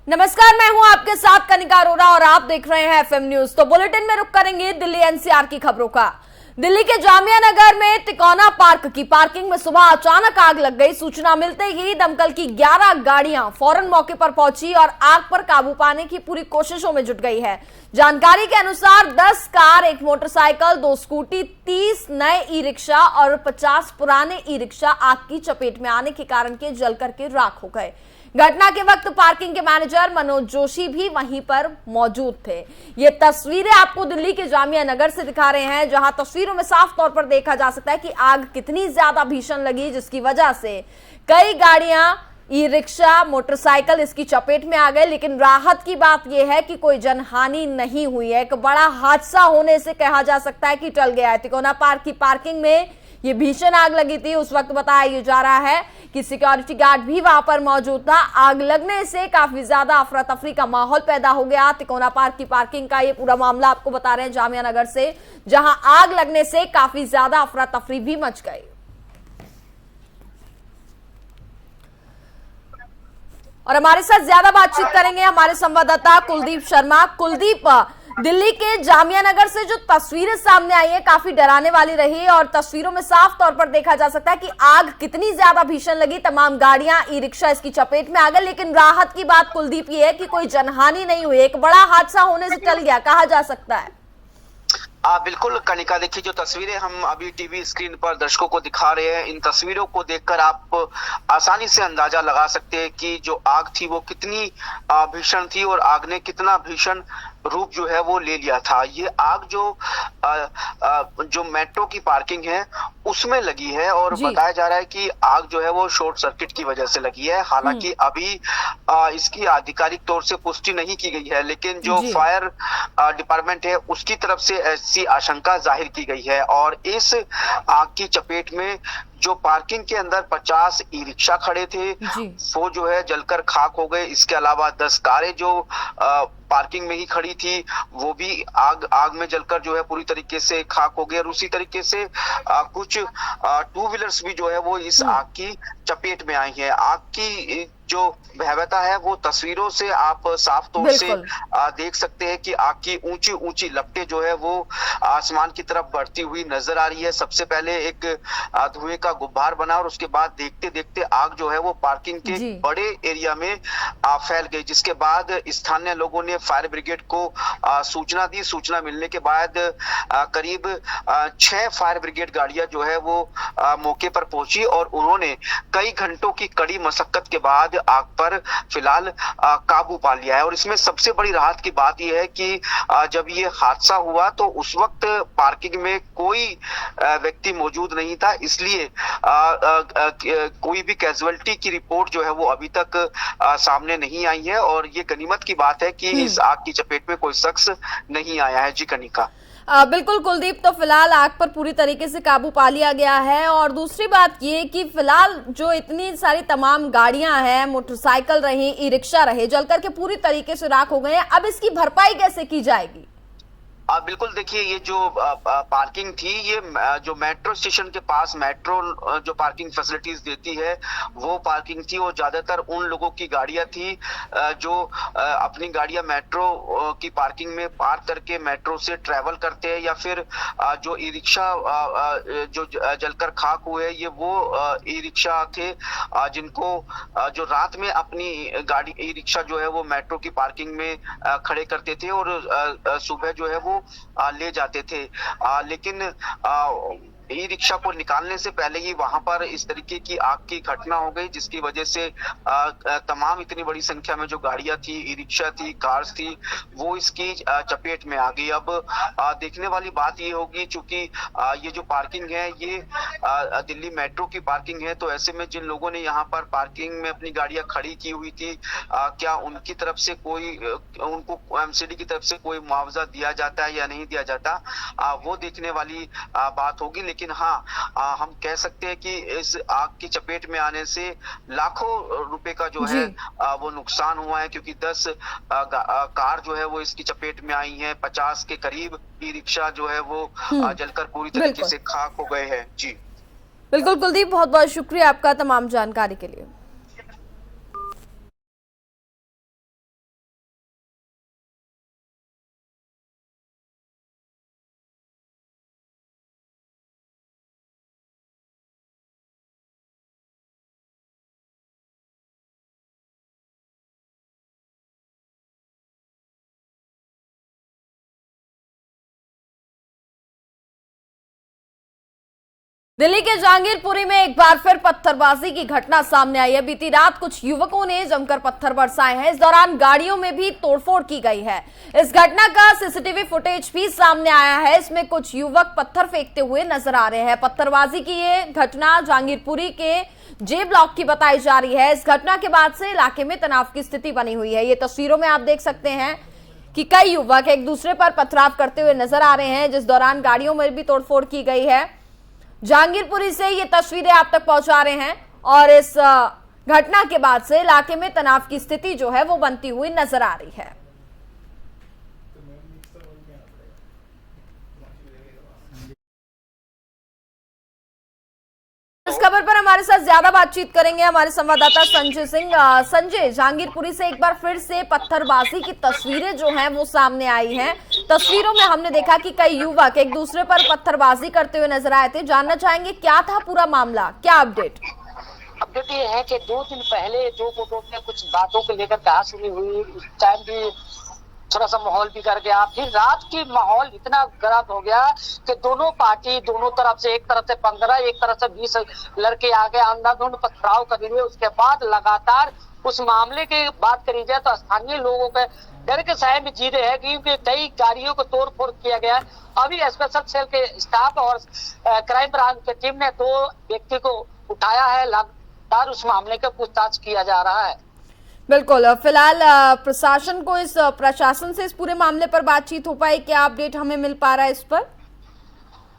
नमस्कार, मैं हूं आपके साथ कनिका अरोरा और आप देख रहे हैं एफएम न्यूज। तो बुलेटिन में रुक करेंगे दिल्ली एनसीआर की खबरों का। दिल्ली के जामिया नगर में तिकोना पार्क की पार्किंग में सुबह अचानक आग लग गई। सूचना मिलते ही दमकल की 11 गाड़ियां फौरन मौके पर पहुंची और आग पर काबू पाने की पूरी कोशिशों में जुट गई है। जानकारी के अनुसार 10 कार, एक मोटरसाइकिल, 2 स्कूटी, 30 नए ई रिक्शा और 50 पुराने ई रिक्शा आग की चपेट में आने के कारण के जलकर के राख हो गए। घटना के वक्त पार्किंग के मैनेजर मनोज जोशी भी वहीं पर मौजूद थे। ये तस्वीरें आपको दिल्ली के जामिया नगर से दिखा रहे हैं, जहां तस्वीरों में साफ तौर पर देखा जा सकता है कि आग कितनी ज्यादा भीषण लगी, जिसकी वजह से कई गाड़ियां, ई रिक्शा, मोटरसाइकिल इसकी चपेट में आ गए। लेकिन राहत की बात यह है कि कोई जनहानि नहीं हुई है। एक बड़ा हादसा होने से कहा जा सकता है कि टल गया है। तिकोना पार्क की पार्किंग में ये भीषण आग लगी थी। उस वक्त बताया जा रहा है कि सिक्योरिटी गार्ड भी वहां पर मौजूद था। आग लगने से काफी ज्यादा अफरा तफरी का माहौल पैदा हो गया। तिकोना पार्क की पार्किंग का ये पूरा मामला आपको बता रहे हैं जामिया नगर से, जहां आग लगने से काफी ज्यादा अफरा तफरी भी मच गई। और हमारे साथ ज्यादा बातचीत करेंगे हमारे संवाददाता कुलदीप शर्मा। कुलदीप, दिल्ली के जामिया नगर से जो तस्वीरें सामने आई है काफी डराने वाली रही और तस्वीरों में साफ तौर पर देखा जा सकता है कि आग कितनी ज्यादा भीषण लगी। तमाम गाड़ियां, ई रिक्शा इसकी चपेट में आ गए। लेकिन राहत की बात कुलदीप ये है कि कोई जनहानि नहीं हुई। एक बड़ा हादसा होने से टल गया, कहा जा सकता है। बिल्कुल कनिका, देखिए जो तस्वीरें हम अभी टीवी स्क्रीन पर दर्शकों को दिखा रहे हैं, इन तस्वीरों को देखकर आप आसानी से अंदाजा लगा सकते हैं कि जो आग थी वो कितनी भीषण थी और आग ने कितना भीषण रूप जो है वो ले लिया था। ये आग जो मेट्रो की पार्किंग है उसमें लगी है और बताया जा रहा है कि आग जो है वो शॉर्ट सर्किट की वजह से लगी है। हालांकि अभी इसकी आधिकारिक तौर से पुष्टि नहीं की गई है, लेकिन जो फायर डिपार्टमेंट है उसकी तरफ से ऐसी आशंका जाहिर की गई है। और इस आग की चपेट में जो पार्किंग के अंदर 50 ई रिक्शा खड़े थे वो जो है जलकर खाक हो गए। इसके अलावा 10 कारें जो पार्किंग में ही खड़ी थी वो भी आग में जलकर जो है पूरी तरीके से खाक हो गए। और उसी तरीके से कुछ 2 व्हीलर्स भी जो है वो इस आग की चपेट में आई है। आग की जो भयावहता है वो तस्वीरों से आप साफ तौर से देख सकते हैं कि आग की ऊंची ऊंची लपटें जो है वो आसमान की तरफ बढ़ती हुई नजर आ रही है। सबसे पहले एक धुएं का गुब्बार बना और उसके बाद देखते देखते आग जो है वो पार्किंग के बड़े एरिया में फैल गई, जिसके बाद स्थानीय लोगों ने फायर ब्रिगेड को सूचना दी। सूचना मिलने के बाद करीब 6 फायर ब्रिगेड गाड़ियां जो है वो मौके पर पहुंची और उन्होंने कई घंटों की कड़ी मशक्कत के बाद आग पर फिलहाल काबू पा लिया है। और इसमें सबसे बड़ी राहत की बात यह है कि जब ये हादसा हुआ तो उस वक्त पार्किंग में कोई व्यक्ति मौजूद नहीं था, इसलिए कोई भी कैजुअलिटी की रिपोर्ट जो है वो अभी तक सामने नहीं आई है। और ये गनीमत की बात है कि इस आग की चपेट में कोई शख्स नहीं आया है। जी कनिका। बिल्कुल कुलदीप, तो फिलहाल आग पर पूरी तरीके से काबू पा लिया गया है। और दूसरी बात ये कि फिलहाल जो इतनी सारी तमाम गाड़ियां हैं, मोटरसाइकिल रही, ई रिक्शा रहे, जलकर के पूरी तरीके से राख हो गए हैं। अब इसकी भरपाई कैसे की जाएगी? बिल्कुल, देखिए ये जो पार्किंग थी ये जो मेट्रो स्टेशन के पास मेट्रो जो पार्किंग फैसिलिटीज देती है वो पार्किंग थी और ज्यादातर उन लोगों की गाड़ियां थी जो अपनी गाड़ियां मेट्रो की पार्किंग में पार्क करके मेट्रो से ट्रेवल करते हैं, या फिर जो ई रिक्शा जो जलकर खाक हुए ये वो ई रिक्शा थे जिनको जो रात में अपनी गाड़ी ई रिक्शा जो है वो मेट्रो की पार्किंग में खड़े करते थे और सुबह जो है वो ले जाते थे। लेकिन ई रिक्शा को निकालने से पहले ही वहां पर इस तरीके की आग की घटना हो गई, जिसकी वजह से तमाम इतनी बड़ी संख्या में जो गाड़ियां थी, ई रिक्शा थी, कार्स थी, वो इसकी चपेट में आ गई। अब देखने वाली बात ये होगी, चूंकि ये जो पार्किंग है ये दिल्ली मेट्रो की पार्किंग है, तो ऐसे में जिन लोगों ने यहाँ पर पार्किंग में अपनी गाड़ियां खड़ी की हुई थी क्या उनकी तरफ से उनको एमसीडी की तरफ से कोई मुआवजा दिया जाता है या नहीं दिया जाता, वो देखने वाली बात होगी। लेकिन हाँ, हम कह सकते हैं कि इस आग की चपेट में आने से लाखों रुपए का जो है वो नुकसान हुआ है, क्योंकि 10 कार जो है वो इसकी चपेट में आई हैं, 50 के करीब ई रिक्शा जो है वो जलकर पूरी तरीके से खाक हो गए हैं। जी बिल्कुल कुलदीप, बहुत बहुत शुक्रिया आपका तमाम जानकारी के लिए। दिल्ली के जहांगीरपुरी में एक बार फिर पत्थरबाजी की घटना सामने आई है। बीती रात कुछ युवकों ने जमकर पत्थर बरसाए हैं। इस दौरान गाड़ियों में भी तोड़फोड़ की गई है। इस घटना का सीसीटीवी फुटेज भी सामने आया है। इसमें कुछ युवक पत्थर फेंकते हुए नजर आ रहे हैं। पत्थरबाजी की ये घटना जहांगीरपुरी के जे ब्लॉक की बताई जा रही है। इस घटना के बाद से इलाके में तनाव की स्थिति बनी हुई है। ये तस्वीरों में आप देख सकते हैं कि कई युवक एक दूसरे पर पथराव करते हुए नजर आ रहे हैं, जिस दौरान गाड़ियों में भी तोड़फोड़ की गई है। जहांगीरपुरी से ये तस्वीरें आप तक पहुंचा रहे हैं और इस घटना के बाद से इलाके में तनाव की स्थिति जो है वो बनती हुई नजर आ रही है। इस खबर पर हमारे साथ ज्यादा बातचीत करेंगे हमारे संवाददाता संजय सिंह। संजय, जहांगीरपुरी से एक बार फिर से पत्थरबाजी की तस्वीरें जो हैं वो सामने आई हैं। तस्वीरों में हमने देखा कि कई युवक एक दूसरे पर पत्थरबाजी करते हुए नजर आए थे। जानना चाहेंगे क्या था पूरा मामला, क्या अपडेट? अपडेट ये है कि 2 दिन पहले दो गुटों में कुछ बातों को लेकर कहासुनी हुई। उस टाइम भी थोड़ा सा माहौल बिगड़ गया। फिर रात की माहौल इतना गर्म हो गया कि दोनों पार्टी दोनों तरफ से, एक तरफ से 15 एक तरफ से 20 लड़के आ गए, अंधाधुंध पथराव कर हुए। उसके बाद लगातार उस मामले की बात करी जाए तो स्थानीय लोगों के डर के साए में जी रहे हैं, क्योंकि कई गाड़ियों को तोड़ फोड़ किया गया। अभी स्पेशल सेल के स्टाफ और क्राइम ब्रांच की टीम ने 2 व्यक्ति को उठाया है। लगातार उस मामले का पूछताछ किया जा रहा है। बिल्कुल, फिलहाल प्रशासन से इस पूरे मामले पर बातचीत हो पाई? क्या अपडेट हमें मिल पा रहा है इस पर?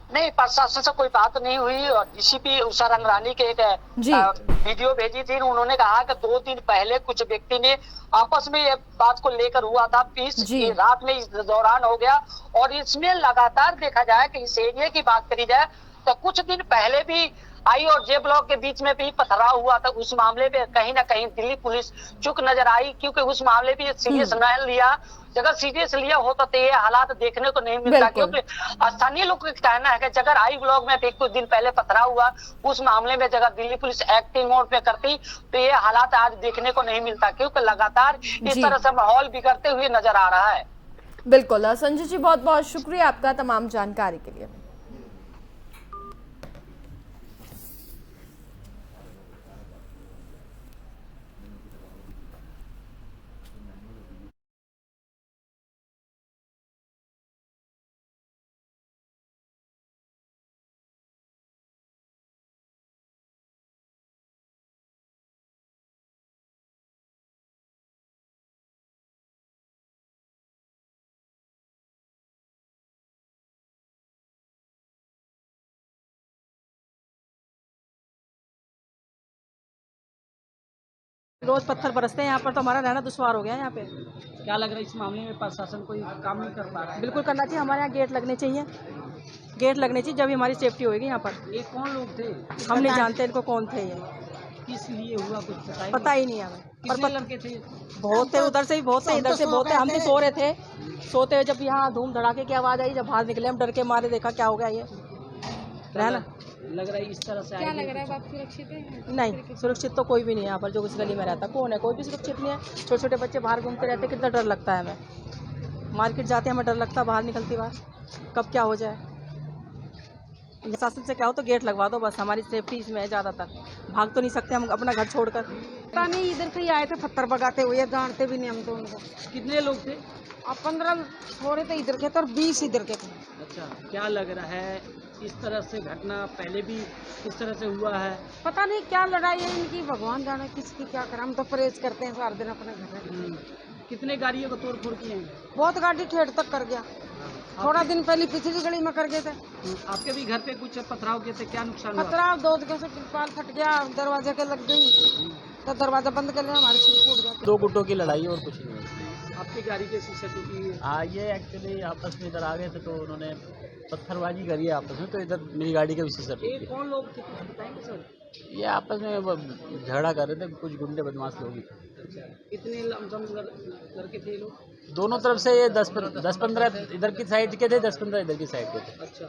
नहीं, प्रशासन से कोई बात नहीं हुई। और डीसीपी उषा रंगरानी के एक वीडियो भेजी थी। उन्होंने कहा कि 2 दिन पहले कुछ व्यक्ति ने आपस में ये बात को लेकर हुआ था, पीस रात में इस दौरान हो गया। और इसमें लगातार देखा जाए कि इस एरिया की बात करी जाए तो कुछ दिन पहले भी आई और जे ब्लॉक के बीच में भी पथराव हुआ था। उस मामले पे कहीं ना कहीं दिल्ली पुलिस चुप नजर आई, क्योंकि उस मामले पे सीरियस न लिया। अगर सीरियस लिया होता तो ये हालात देखने को नहीं मिलता, क्योंकि स्थानीय लोगों का कहना है कि अगर आई ब्लॉक में एक कुछ दिन पहले पथराव हुआ, उस मामले में अगर दिल्ली पुलिस एक्टिव मोड पे करती तो ये हालात आज देखने को नहीं मिलता, क्योंकि लगातार इस तरह से माहौल बिगड़ते हुए नजर आ रहा है। बिल्कुल संजय जी, बहुत बहुत शुक्रिया आपका तमाम जानकारी के लिए। रोज पत्थर बरसते हैं यहाँ पर, तो हमारा रहना दुश्वार हो गया है यहाँ पे। क्या लग रहा है इस मामले में प्रशासन कोई काम नहीं कर पा रहा है? बिल्कुल करना चाहिए। हमारे यहाँ गेट लगने चाहिए, गेट लगने चाहिए, जब हमारी सेफ्टी होगी यहाँ पर। ये कौन लोग थे? हम नहीं जानते इनको कौन थे, ये किस लिए हुआ कुछ पता ही नहीं हमें। कितने लड़के थे? बहुत थे, उधर से भी बहुत थे, इधर से बहुत थे। हम भी सो रहे थे, सोते हुए जब यहाँ धूम धड़ाके की आवाज आई, जब बाहर निकले हम डर के मारे, देखा क्या हो गया ये रहना। लग रहा है इस तरह से क्या लग रहा है? आप सुरक्षित हैं? नहीं, सुरक्षित तो कोई भी नहीं है यहाँ पर। जो इस गली में रहता कौन है? कोई भी सुरक्षित नहीं है। छोटे छोटे बच्चे बाहर घूमते रहते, कितना डर लगता है हमें। मार्केट जाते हैं हमें डर लगता है, बाहर निकलती बार कब क्या हो जाए। प्रशासन से क्या हो तो गेट लगवा दो बस, हमारी सेफ्टी इसमें है। ज़्यादातर भाग तो नहीं सकते हम अपना घर छोड़कर। पता नहीं, इधर से ही आए थे पत्थर भगाते हुए, जानते भी नहीं हम तो उनको। कितने लोग थे? अब 15 थोड़े थे इधर के थे और 20 इधर के थे। अच्छा, क्या लग रहा है इस तरह से घटना पहले भी इस तरह से हुआ है? पता नहीं क्या लड़ाई है इनकी, भगवान जाने किसकी क्या करें। हम तो परहेज करते हैं सारा दिन अपने घर। कितने गाड़ियों को तोड़ फोड़ किए हैं? बहुत गाड़ी ठेठ तक कर गया। थोड़ा दिन पहले पिछली गली में कर गए थे। आपके भी घर पे कुछ पथराव किए थे, क्या नुकसान हुआ? पथराव 2 जगह से तिरपाल फट गया, दरवाजे के लग गई तो दरवाजा बंद कर लिया, हमारे सिर फूट गया। 2 गुटों की लड़ाई और कुछ नहीं। आपकी गाड़ी के शीशे टूटी? हाँ, ये एक्चुअली आपस में इधर आ गए थे तो उन्होंने पत्थरबाजी करी है आपस में, तो इधर मेरी गाड़ी का भी शीशा टूट ये गया। कौन लोग थे कुछ बताएंगे सर? ये आपस में झगड़ा कर रहे थे, कुछ गुंडे बदमाश लोग ही थे। कितने लमसम लड़के थे लोग? दोनों तरफ से ये 10-15 इधर की साइड के थे, 10-15 इधर की साइड के थे। अच्छा,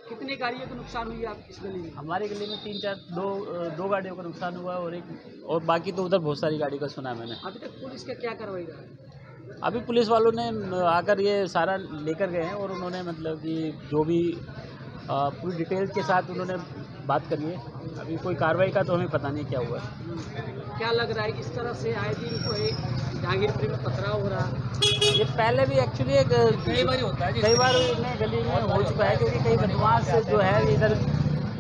कितने गाड़ियों को नुकसान हुई आप इस गली में? हमारी गली में 2 गाड़ियों का नुकसान हुआ और बाकी तो उधर बहुत सारी गाड़ी का सुना है मैंने। अभी तक पुलिस का क्या कार्रवाई रहा है? अभी पुलिस वालों ने आकर ये सारा लेकर गए हैं और उन्होंने मतलब कि जो भी पूरी डिटेल्स के साथ उन्होंने बात करिए। अभी कोई कार्रवाई का तो हमें पता नहीं क्या हुआ। क्या लग रहा है इस तरह से आए दिन कोई जहांगीरपुरी में पथराव हो रहा? ये पहले भी एक्चुअली कई बार होता है, कई बार इन्हें गली में हो चुका है, क्योंकि कई बदमाश जो है इधर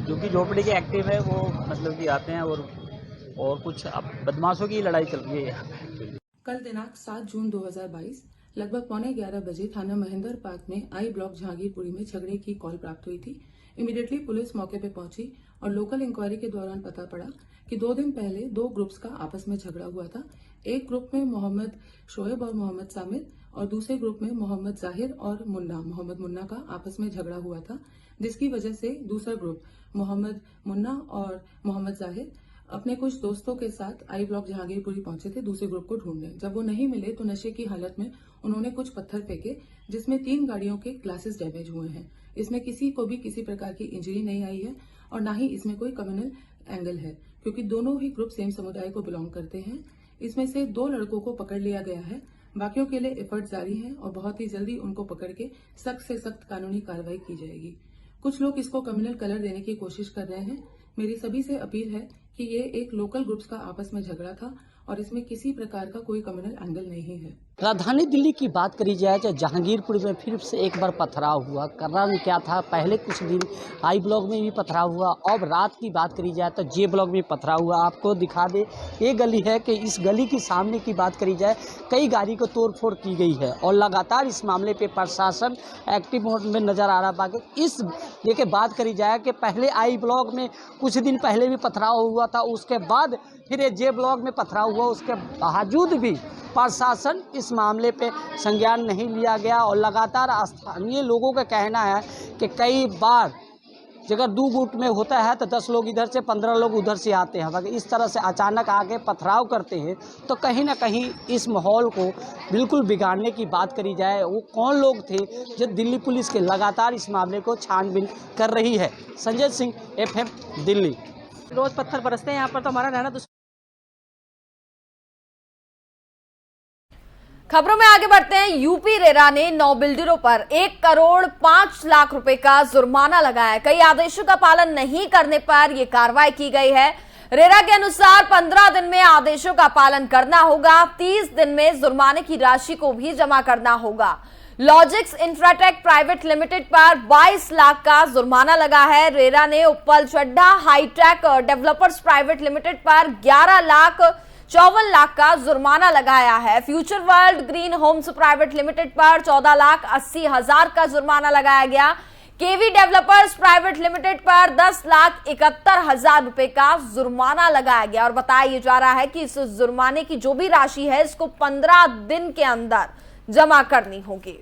जो कि झोपड़ी के एक्टिव है वो मतलब कि आते हैं और कुछ अब बदमाशों की लड़ाई चल रही है यहाँ पे। कल दिनांक 7 जून 2022 लगभग 11:15 बजे थाना महेंद्र पार्क में आई ब्लॉक जहांगीरपुरी में झगड़े की कॉल प्राप्त हुई थी। इमीडिएटली पुलिस मौके पर पहुंची और लोकल इंक्वायरी के दौरान पता पड़ा कि 2 दिन पहले 2 ग्रुप्स का आपस में झगड़ा हुआ था। एक ग्रुप में मोहम्मद शोएब और मोहम्मद सामिर और दूसरे ग्रुप में मोहम्मद जाहिर और मोहम्मद मुन्ना का आपस में झगड़ा हुआ था, जिसकी वजह से दूसरा ग्रुप मोहम्मद मुन्ना और मोहम्मद जाहिर अपने कुछ दोस्तों के साथ आई ब्लॉक जहांगीरपुरी पहुंचे थे दूसरे ग्रुप को ढूंढने। जब वो नहीं मिले तो नशे की हालत में उन्होंने कुछ पत्थर फेंके, जिसमें 3 गाड़ियों के ग्लासेस डैमेज हुए हैं। इसमें किसी को भी किसी प्रकार की इंजरी नहीं आई है और न ही इसमें कोई कम्युनल एंगल है, क्योंकि दोनों ही ग्रुप सेम समुदाय को बिलोंग करते हैं। इसमें से 2 लड़कों को पकड़ लिया गया है। बाकियों के लिए एफर्ट जारी है और बहुत ही जल्दी उनको पकड़ के सख्त से सख्त कानूनी कार्रवाई की जाएगी। कुछ लोग इसको कम्युनल कलर देने की कोशिश कर रहे हैं। मेरी सभी से अपील है कि ये एक लोकल ग्रुप्स का आपस में झगड़ा था और इसमें किसी प्रकार का कोई कम्युनल एंगल नहीं है। राजधानी दिल्ली की बात करी जाए तो जहांगीरपुर में फिर से एक बार पथराव हुआ। कारण क्या था? पहले कुछ दिन आई ब्लॉक में भी पथराव हुआ। अब रात की बात करी जाए तो जे ब्लॉक में पथराव हुआ। आपको दिखा दे, ये गली है कि इस गली के सामने की बात करी जाए कई गाड़ी को तोड़फोड़ की गई है और लगातार इस मामले पे प्रशासन एक्टिव मोड में नज़र आ रहा। बाकी इस लेके बात करी जाए कि पहले आई ब्लॉक में कुछ दिन पहले भी पथराव हुआ था, उसके बाद फिर ये जे ब्लॉक में पथराव हुआ। उसके बावजूद भी प्रशासन इस मामले पे संज्ञान नहीं लिया गया और लगातार स्थानीय लोगों का कहना है कि कई बार अगर 2 गुट में होता है तो 10 लोग इधर से 15 लोग उधर से आते हैं। अगर इस तरह से अचानक आके पथराव करते हैं तो कहीं ना कहीं इस माहौल को बिल्कुल बिगाड़ने की बात करी जाए। वो कौन लोग थे जो दिल्ली पुलिस के लगातार इस मामले को छानबीन कर रही है। संजय सिंह, FM दिल्ली। रोज पत्थर बरसते हैं यहाँ पर, तो हमारा रहना खबरों में आगे बढ़ते हैं। यूपी रेरा ने 9 बिल्डरों पर 1 करोड़ 5 लाख रुपए का जुर्माना लगाया। कई आदेशों का पालन नहीं करने पर यह कार्रवाई की गई है। रेरा के अनुसार 15 दिन में आदेशों का पालन करना होगा। 30 दिन में जुर्माने की राशि को भी जमा करना होगा। लॉजिक्स इंफ्राटेक प्राइवेट लिमिटेड पर 22 लाख का जुर्माना लगा है। रेरा ने Uppal Chadha hitech developers private limited पर 11,54 लाख का जुर्माना लगाया है। Future world green homes private limited पर 14,80,000 का जुर्माना लगाया गया। केवी डेवलपर्स प्राइवेट लिमिटेड पर 10,71,000 रुपए का जुर्माना लगाया गया और बताया जा रहा है कि इस जुर्माने की जो भी राशि है इसको 15 दिन के अंदर जमा करनी होगी।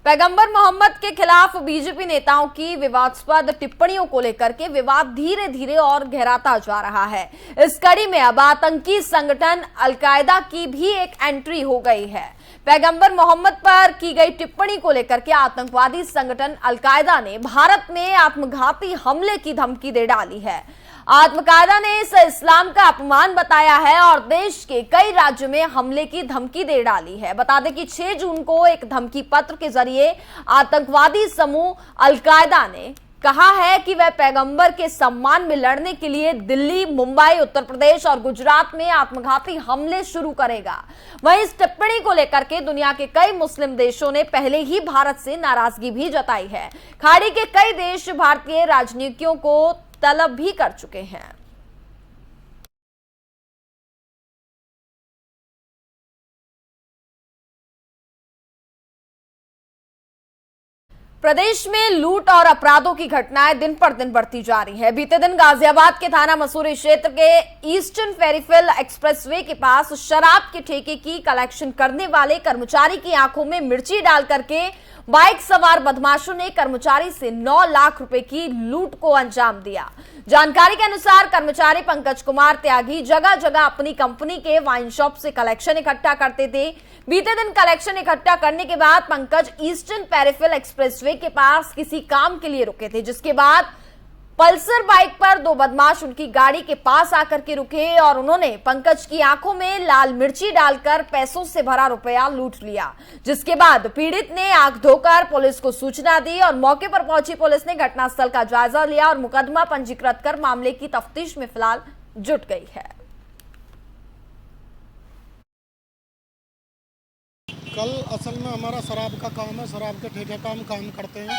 पैगंबर मोहम्मद के खिलाफ बीजेपी नेताओं की विवादास्पद टिप्पणियों को लेकर के विवाद धीरे धीरे और गहराता जा रहा है। इस कड़ी में अब आतंकी संगठन अलकायदा की भी एक एंट्री हो गई है। पैगंबर मोहम्मद पर की गई टिप्पणी को लेकर के आतंकवादी संगठन अलकायदा ने भारत में आत्मघाती हमले की धमकी दे डाली है। आत्मकायदा ने इसे इस्लाम का अपमान बताया है और देश के कई राज्यों में हमले की धमकी दे डाली है। बता दें कि 6 जून को एक धमकी पत्र के जरिए आतंकवादी समूह अलकायदा ने कहा है कि वह पैगंबर के सम्मान में लड़ने के लिए दिल्ली, मुंबई, उत्तर प्रदेश और गुजरात में आत्मघाती हमले शुरू करेगा। वहीं इस टिप्पणी को लेकर के दुनिया के कई मुस्लिम देशों ने पहले ही भारत से नाराजगी भी जताई है। खाड़ी के कई देश भारतीय राजनीतियों को तलब भी कर चुके हैं। प्रदेश में लूट और अपराधों की घटनाएं दिन पर दिन बढ़ती जा रही है। बीते दिन गाजियाबाद के थाना मसूरी क्षेत्र के ईस्टर्न फेरीफिल एक्सप्रेसवे के पास शराब के ठेके की कलेक्शन करने वाले कर्मचारी की आंखों में मिर्ची डाल करके बाइक सवार बदमाशों ने कर्मचारी से 9 लाख रुपए की लूट को अंजाम दिया। जानकारी के अनुसार कर्मचारी पंकज कुमार त्यागी जगह जगह अपनी कंपनी के वाइन शॉप से कलेक्शन इकट्ठा करते थे। बीते दिन कलेक्शन इकट्ठा करने के बाद पंकज ईस्टर्न पेरिफेरल एक्सप्रेसवे के पास किसी काम के लिए रुके थे, जिसके बाद पल्सर बाइक पर दो बदमाश उनकी गाड़ी के पास आकर के रुके और उन्होंने पंकज की आंखों में लाल मिर्ची डालकर पैसों से भरा रुपया लूट लिया, जिसके बाद पीड़ित ने आंख धोकर पुलिस को सूचना दी और मौके पर पहुंची पुलिस ने घटनास्थल का जायजा लिया और मुकदमा पंजीकृत कर मामले की तफ्तीश में फिलहाल जुट गई है। कल असल में हमारा शराब का काम है, शराब के ठेके का हम काम करते हैं।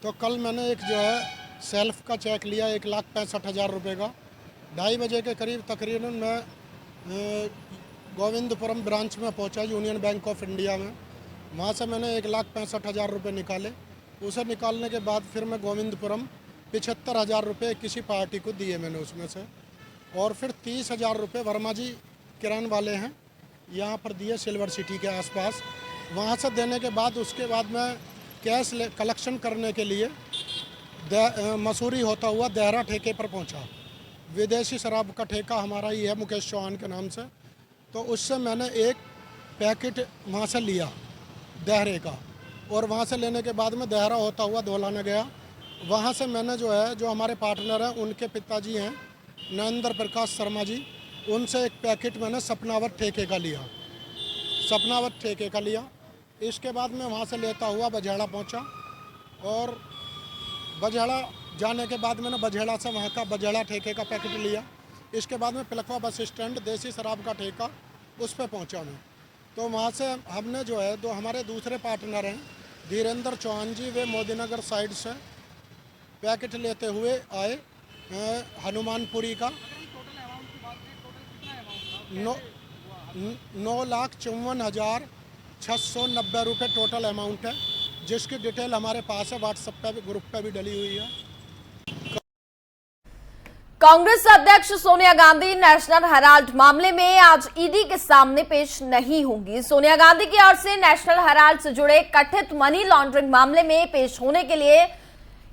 तो कल मैंने एक जो है सेल्फ का चेक लिया 1,65,000 रुपये का। 2:30 बजे के करीब तकरीबन मैं गोविंदपुरम ब्रांच में पहुंचा, यूनियन बैंक ऑफ इंडिया में। वहां से मैंने 1,65,000 रुपये निकाले। उसे निकालने के बाद फिर मैं गोविंदपुरम 75,000 रुपये किसी पार्टी को दिए मैंने उसमें से, और फिर 30,000 रुपये वर्मा जी किरान वाले हैं यहाँ पर दिए सिल्वर सिटी के आसपास। वहाँ से देने के बाद उसके बाद मैं कैश कलेक्शन करने के लिए मसूरी होता हुआ देहरा ठेके पर पहुँचा। विदेशी शराब का ठेका हमारा ही है मुकेश चौहान के नाम से। तो उससे मैंने एक पैकेट वहाँ से लिया देहरे का, और वहाँ से लेने के बाद में देहरा होता हुआ धौलाना गया। वहाँ से मैंने जो है, जो हमारे पार्टनर हैं उनके पिताजी हैं नरेंद्र प्रकाश शर्मा जी, उनसे एक पैकेट मैंने सपनावत ठेके का लिया, सपनावत ठेके का लिया। इसके बाद मैं वहाँ से लेता हुआ बझेड़ा पहुँचा, और बझेड़ा जाने के बाद मैंने बझेड़ा से वहाँ का बझेड़ा ठेके का पैकेट लिया। इसके बाद में पिलखवा बस स्टैंड देसी शराब का ठेका उस पर पहुँचा मैं। तो वहाँ से हमने जो है, दो हमारे दूसरे पार्टनर हैं धीरेन्द्र चौहान जी, वे मोदीनगर साइड से पैकेट लेते हुए आए हनुमानपुरी का। 9,54,690 रुपये टोटल अमाउंट है, जिसकी डिटेल हमारे पास है, व्हाट्सएप पे भी, ग्रुप पे भी डली हुई है। कांग्रेस अध्यक्ष सोनिया गांधी नेशनल हेराल्ड मामले में आज ईडी के सामने पेश नहीं होंगी। सोनिया गांधी की ओर से नेशनल हेराल्ड से जुड़े कथित मनी लॉन्ड्रिंग मामले में पेश होने के लिए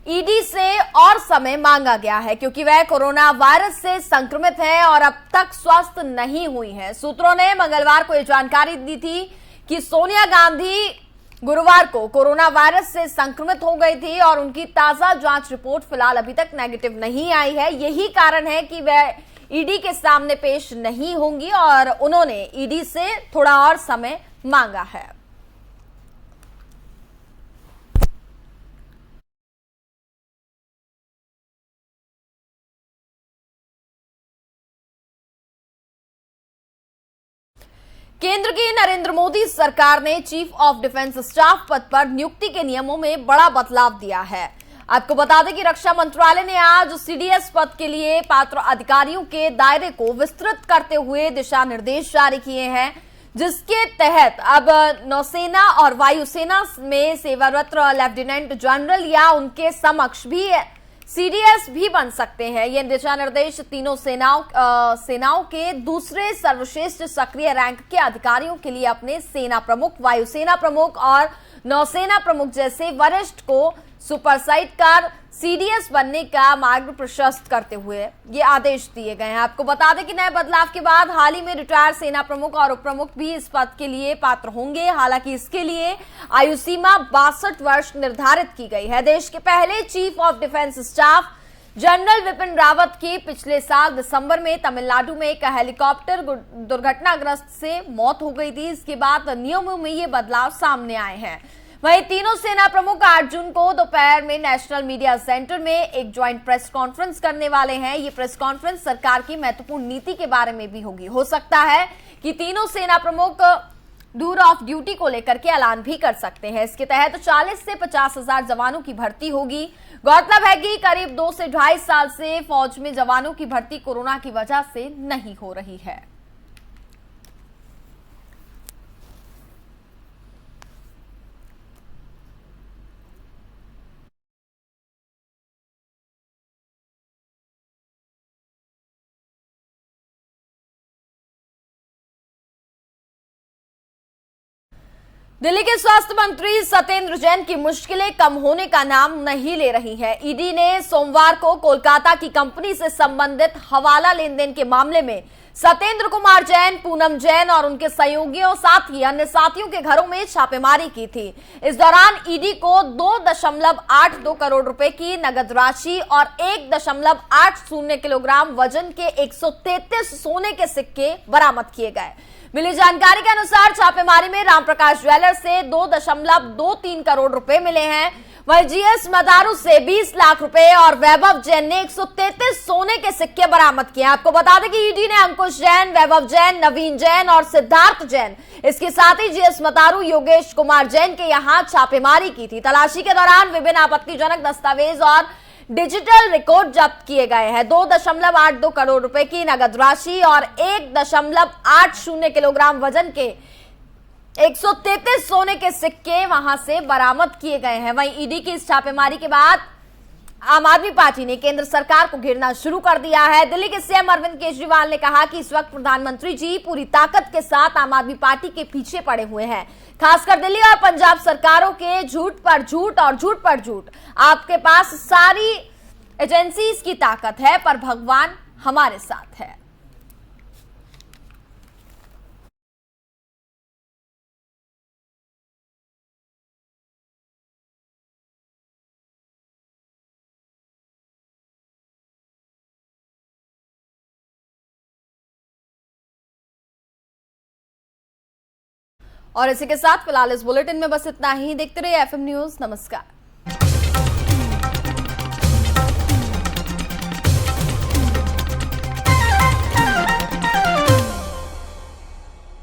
ईडी से और समय मांगा गया है, क्योंकि वह कोरोना वायरस से संक्रमित हैं और अब तक स्वस्थ नहीं हुई हैं। सूत्रों ने मंगलवार को यह जानकारी दी थी कि सोनिया गांधी गुरुवार को कोरोना वायरस से संक्रमित हो गई थी और उनकी ताजा जांच रिपोर्ट फिलहाल अभी तक नेगेटिव नहीं आई है। यही कारण है कि वह ईडी के सामने पेश नहीं होंगी और उन्होंने ईडी से थोड़ा और समय मांगा है। केंद्र की नरेंद्र मोदी सरकार ने चीफ ऑफ डिफेंस स्टाफ पद पर नियुक्ति के नियमों में बड़ा बदलाव दिया है। आपको बता दें कि रक्षा मंत्रालय ने आज सीडीएस पद के लिए पात्र अधिकारियों के दायरे को विस्तृत करते हुए दिशा निर्देश जारी किए हैं, जिसके तहत अब नौसेना और वायुसेना में सेवारत लेफ्टिनेंट जनरल या उनके समकक्ष भी सीडीएस भी बन सकते हैं। ये दिशा निर्देश तीनों सेनाओं के दूसरे सर्वश्रेष्ठ सक्रिय रैंक के अधिकारियों के लिए अपने सेना प्रमुख, वायुसेना प्रमुख और नौसेना प्रमुख जैसे वरिष्ठ को सुपरसाइड कर सीडीएस बनने का मार्ग प्रशस्त करते हुए ये आदेश दिए गए हैं। आपको बता दें कि नए बदलाव के बाद हाल ही में रिटायर्ड सेना प्रमुख और उप प्रमुख भी इस पद के लिए पात्र होंगे। हालांकि इसके लिए आयु सीमा 62 वर्ष निर्धारित की गई है। देश के पहले chief of defence staff general Vipin Rawat की पिछले साल दिसंबर में तमिलनाडु में एक हेलीकॉप्टर दुर्घटनाग्रस्त से मौत हो गई थी। इसके बाद नियमों में ये बदलाव सामने आए हैं। वहीं तीनों सेना प्रमुख 8 जून को दोपहर में नेशनल मीडिया सेंटर में एक ज्वाइंट प्रेस कॉन्फ्रेंस करने वाले हैं। ये प्रेस कॉन्फ्रेंस सरकार की महत्वपूर्ण नीति के बारे में भी होगी। हो सकता है कि तीनों सेना प्रमुख दूर ऑफ ड्यूटी को लेकर के ऐलान भी कर सकते हैं। इसके तहत 40 से 50,000 जवानों की भर्ती होगी। गौरतलब है कि करीब 2 से 2.5 साल से फौज में जवानों की भर्ती कोरोना की वजह से नहीं हो रही है। दिल्ली के स्वास्थ्य मंत्री सत्येंद्र जैन की मुश्किलें कम होने का नाम नहीं ले रही है। ईडी ने सोमवार को कोलकाता की कंपनी से संबंधित हवाला लेन देन के मामले में सत्येंद्र कुमार जैन, पूनम जैन और उनके सहयोगियों साथ ही अन्य साथियों के घरों में छापेमारी की थी। इस दौरान ईडी को 2.82 करोड़ रुपए की नगद राशि और 1.80 किलोग्राम वजन के 133 सोने के सिक्के बरामद किए गए। मिली जानकारी के अनुसार छापेमारी में रामप्रकाश ज्वेलर्स से 2.23 करोड़ रुपए मिले हैं। वहीं जीएस मदारू से 20 लाख रुपए और वैभव जैन ने 133 सोने के सिक्के बरामद किए। आपको बता दें कि ईडी ने अंकुश जैन, वैभव जैन, नवीन जैन और सिद्धार्थ जैन, इसके साथ ही जीएस मदारू, योगेश कुमार जैन के यहां छापेमारी की थी। तलाशी के दौरान विभिन्न आपत्तिजनक दस्तावेज और डिजिटल रिकॉर्ड जब्त किए गए हैं। 2.82 करोड़ रुपए की नगद राशि और 1.80 किलोग्राम वजन के 133 सोने के सिक्के वहां से बरामद किए गए हैं। वहीं ईडी की इस छापेमारी के बाद आम आदमी पार्टी ने केंद्र सरकार को घेरना शुरू कर दिया है। दिल्ली के सीएम अरविंद केजरीवाल ने कहा कि इस वक्त प्रधानमंत्री जी पूरी ताकत के साथ आम आदमी पार्टी के पीछे पड़े हुए हैं। खासकर दिल्ली और पंजाब सरकारों के झूठ पर झूठ और झूठ पर झूठ। आपके पास सारी एजेंसीज की ताकत है, पर भगवान हमारे साथ है। और इसी के साथ फिलहाल इस बुलेटिन में बस इतना ही। देखते रहिए एफएम न्यूज। नमस्कार।